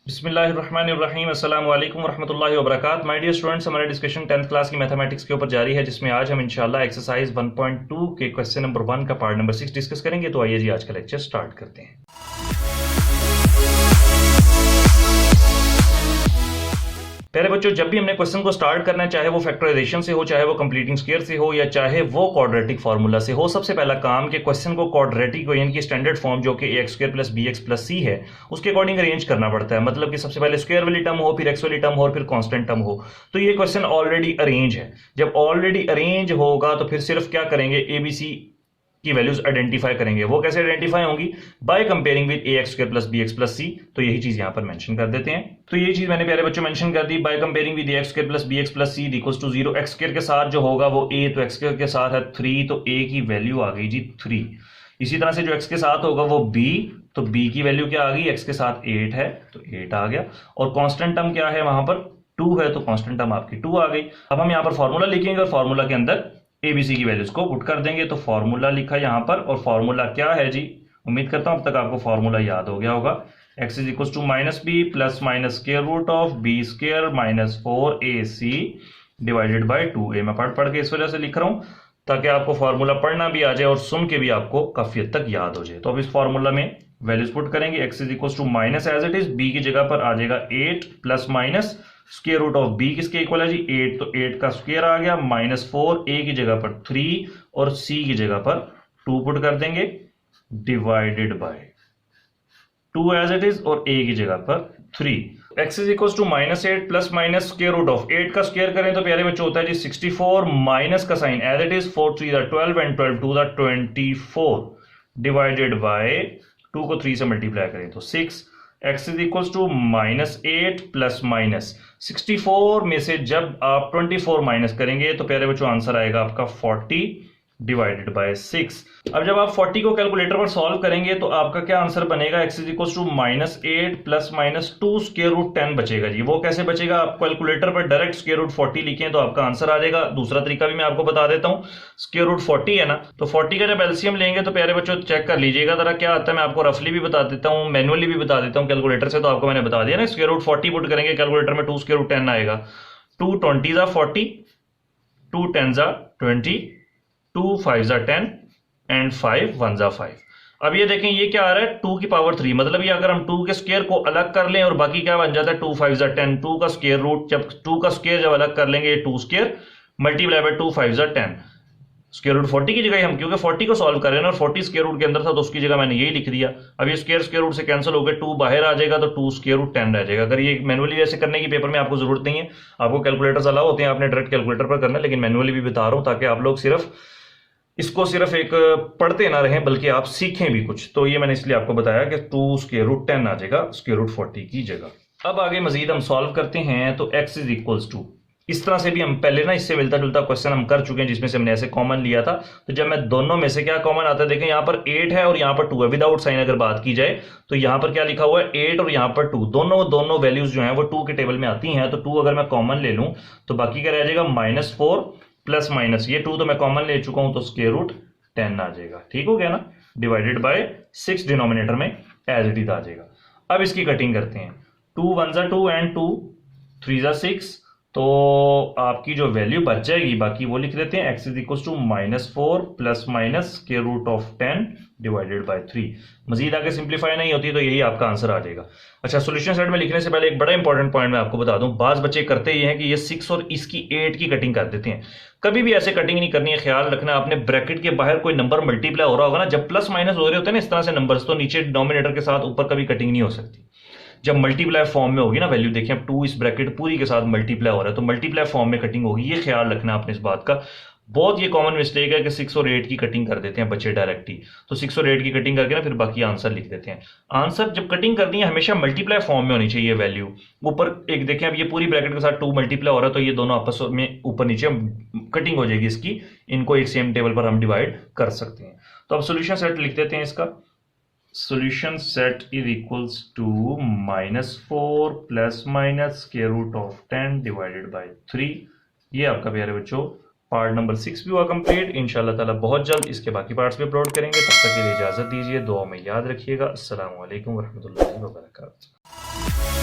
बिस्मिल्लाहिर्रहमानिर्रहीम अस्सलाम वालेकुम रहमतुल्लाहि व बरकात। माय डियर स्टूडेंट्स, हमारा डिस्कशन 10th क्लास की मैथमेटिक्स के ऊपर जारी है, जिसमें आज हम इंशाल्लाह एक्सरसाइज 1.2 के क्वेश्चन नंबर 1 का पार्ट नंबर 6 डिस्कस करेंगे। तो आइए जी आज का लेक्चर स्टार्ट करते हैं। पहले बच्चों, जब भी हमने क्वेश्चन को स्टार्ट करना है, चाहे वो फैक्टराइजेशन से हो, चाहे वो कंप्लीटिंग स्क्वायर से हो, या चाहे वो क्वाड्रेटिक फार्मूला से हो, सबसे पहला काम कि क्वेश्चन को क्वाड्रेटिक यानी कि स्टैंडर्ड फॉर्म जो कि A X square plus B X plus C है, उसके अकॉर्डिंग अरेंज करना पड़ता है। मतलब कि सबसे पहले स्क्वायर वाली टर्म हो, फिर एक्स वाली टर्म हो और फिर कांस्टेंट टर्म हो। तो ये क्वेश्चन ऑलरेडी अरेंज है। जब ऑलरेडी अरेंज होगा तो फिर सिर्फ क्या करेंगे, एबीसी की वैल्यूज आइडेंटिफाई करेंगे। वो कैसे आइडेंटिफाई होंगी? By comparing with A X square plus B X plus C. तो यही चीज यहां पर मेंशन कर देते हैं। तो यही चीज मैंने प्यारे बच्चों मेंशन कर दी, by comparing with A X square plus B X plus C equals to 0। X square के साथ जो होगा वो ए, तो एक्स स्क्वायर के साथ है 3, तो ए की वैल्यू आ गई जी 3। इसी तरह से जो एक्स के साथ होगा वो बी, तो बी की वैल्यू क्या आ गई, एक्स के साथ 8 है तो 8 आ गया। और कांस्टेंट टर्म क्या है, वहां पर 2 है, तो कांस्टेंट टर्म आपकी 2 आ गई। अब हम यहां पर फॉर्मूला लिखेंगे और फॉर्मूला के अंदर एबीसी की वैल्यूज को पुट कर देंगे। तो फॉर्मूला लिखा यहां पर, और फॉर्मूला क्या है जी, उम्मीद करता हूं अब तक आपको फॉर्मूला याद हो गया होगा। X is equal to minus b plus minus square root of b square minus 4ac divided by 2a। मैं पढ़ के इस वजह से लिख रहा हूं ताकि आपको फॉर्मूला पढ़ना भी आ जाए और सुन के भी आपको काफी हद तक याद हो जाए। तो अब इस फॉर्मूला में वैल्यूज पुट करेंगे। X is equal to minus as it is, b की जगह पर आ जाएगा 8 plus minus square root of b किसके इक्वल है जी 8, तो 8 का स्क्वायर आ गया माइनस 4, ए की जगह पर 3 और सी की जगह पर 2 पुट कर देंगे divided by 2 as it is और ए की जगह पर 3। X is equal to minus 8 plus minus square root of 8 का स्क्वायर करें तो प्यारे बच्चों होता है जी 64, माइनस का sign as it is 4 3 12 and 12 2 24 divided by 2 को 3 से मल्टीप्लाई करें तो 6। X is equal to minus 8 plus minus 64 में से जब आप 24 माइनस करेंगे तो प्यारे बच्चों आंसर आएगा आपका 40 डिवाइडेड बाय 6। अब जब आप 40 को कैलकुलेटर पर सॉल्व करेंगे तो आपका क्या आंसर बनेगा, x is equal to minus 8 plus minus 2 square root 10 बचेगा जी। वो कैसे बचेगा, आप कैलकुलेटर पर डायरेक्ट स्क्वायर रूट 40 लिखें तो आपका आंसर आ जाएगा। दूसरा तरीका भी मैं आपको बता देता हूं, स्क्वायर रूट 40 है ना, तो 40 का जब एलसीएम लेंगे तो प्यारे बच्चों चेक कर लीजिएगा जरा क्या आता है। मैं आपको रफली भी बता देता हूँ, मैनुअली भी बता देता हूँ कैलकुलेटर से। तो आपको मैंने बता दिया ना, स्क्वायर रूट 40 पुट करेंगे कैलकुलेटर में 2 स्क्वायर रूट 10 आएगा। 2 20 जा 40, 2 10 जा 20, 2 5 जा 10 एंड 5 1 जा 5। अब ये देखें ये क्या आ रहा है 2 की पावर 3, मतलब ये अगर हम 2 के स्क्वायर को अलग कर लें और बाकी क्या बन जाता है 2 5 जा 10, 2 का स्क्वायर रूट, जब 2 का स्क्वायर जब अलग कर लेंगे 2 स्क्वायर मल्टीप्लाई बाय 2 5 जा 10, स्क्वायर रूट 40 की जगह हम क्योंकि 40 को सॉल्व कर रहे हैं और 40 स्क्वायर रूट के अंदर था तो उसकी जगह मैंने यही लिख दिया। अब ये स्क्वायर रूट से कैंसिल हो गए, 2 बाहर आ जाएगा तो 2 स्क्वायर रूट 10 रह जाएगा। अगर ये मैनुअली ऐसे करने की पेपर में आपको जरूरत नहीं है, आपको कैलकुलेटर अलाउ होते हैं, आपने डायरेक्ट कैलकुलेटर पर करना है, लेकिन मैनुअली भी बता रहा हूं ताकि आप लोग इसको सिर्फ एक पढ़ते ना रहें बल्कि आप सीखें भी कुछ। तो ये मैंने इसलिए आपको बताया कि 2 स्क्वायर रूट 10 आ जाएगा स्क्वायर रूट 40 की जगह। अब आगे मजीद हम सॉल्व करते हैं। तो x इज इक्वल्स टू, इस तरह से भी हम पहले ना इससे मिलता जुलता क्वेश्चन हम कर चुके हैं जिसमें से हमने ऐसे कॉमन लिया था। तो जब मैं दोनों में से क्या कॉमन आता है, देखें यहाँ पर 8 है और यहाँ पर 2 है, विदाउट साइन अगर बात की जाए तो यहाँ पर क्या लिखा हुआ है 8 और यहाँ पर 2, दोनों वैल्यूज जो है वो 2 के टेबल में आती हैं। तो 2 अगर मैं कॉमन ले लूं तो बाकी क्या रह जाएगा -4 प्लस माइनस ये 2 तो मैं कॉमन ले चुका हूं तो स्क्वायर रूट 10 आ जाएगा। ठीक हो गया ना, डिवाइडेड बाय 6 डिनोमिनेटर में एज इट इज आ जाएगा। अब इसकी कटिंग करते हैं, 2 1 जा 2 एंड 2 3 जा 6, तो आपकी जो वैल्यू बच जाएगी बाकी वो लिख देते हैं। X is equal to -4 plus minus square root of 10 divided by 3। मजीद आगे सिंप्लीफाई नहीं होती तो यही आपका आंसर आ जाएगा। अच्छा, सॉल्यूशन सेट में लिखने से पहले एक बड़ा इंपॉर्टेंट पॉइंट मैं आपको बता दूं, बाज बच्चे करते ये हैं कि ये 6 और इसकी 8 की कटिंग कर देते हैं। कभी भी ऐसे कटिंग नहीं करनी है, ख्याल रखना आपने ब्रैकेट के बाहर कोई नंबर मल्टीप्लाई हो रहा होगा ना, जब प्लस माइनस हो रहे होते हैं ना इस तरह से नंबर्स, तो नीचे डिनोमिनेटर के साथ ऊपर कभी कटिंग नहीं हो सकती। जब मल्टीप्लाई फॉर्म में होगी ना वैल्यू, देखिए अब 2 इस ब्रैकेट पूरी के साथ मल्टीप्लाई हो रहा है तो मल्टीप्लाई फॉर्म में कटिंग होगी, ये ख्याल रखना आपने इस बात का। बहुत ये कॉमन मिस्टेक है कि 6 और 8 की कटिंग कर देते हैं बच्चे डायरेक्ट ही। तो 6 और 8 की कटिंग करके ना फिर बाकी आंसर लिख देते हैं। आंसर जब कटिंग करनी है हमेशा मल्टीप्लाई फॉर्म में होनी चाहिए वैल्यू। ऊपर एक देखें अब ये पूरी ब्रैकेट के साथ 2 मल्टीप्लाई हो रहा है तो ये दोनों आपस में ऊपर नीचे कटिंग हो जाएगी इसकी, इनको एक सेम टेबल पर हम डिवाइड कर सकते हैं। तो अब सोल्यूशन सेट लिख देते हैं इसका। solution set is equals to -4 plus minus square root of 10 divided by 3। ये आपका प्यारे बच्चों पार्ट नंबर 6 भी हुआ कंप्लीट। इंशाल्लाह ताला बहुत जल्द इसके बाकी पार्ट्स भी अपलोड करेंगे। तब तक के लिए इजाजत दीजिए, दुआ में याद रखिएगा। अस्सलाम वालेकुम रहमतुल्लाहि व बरकातहू।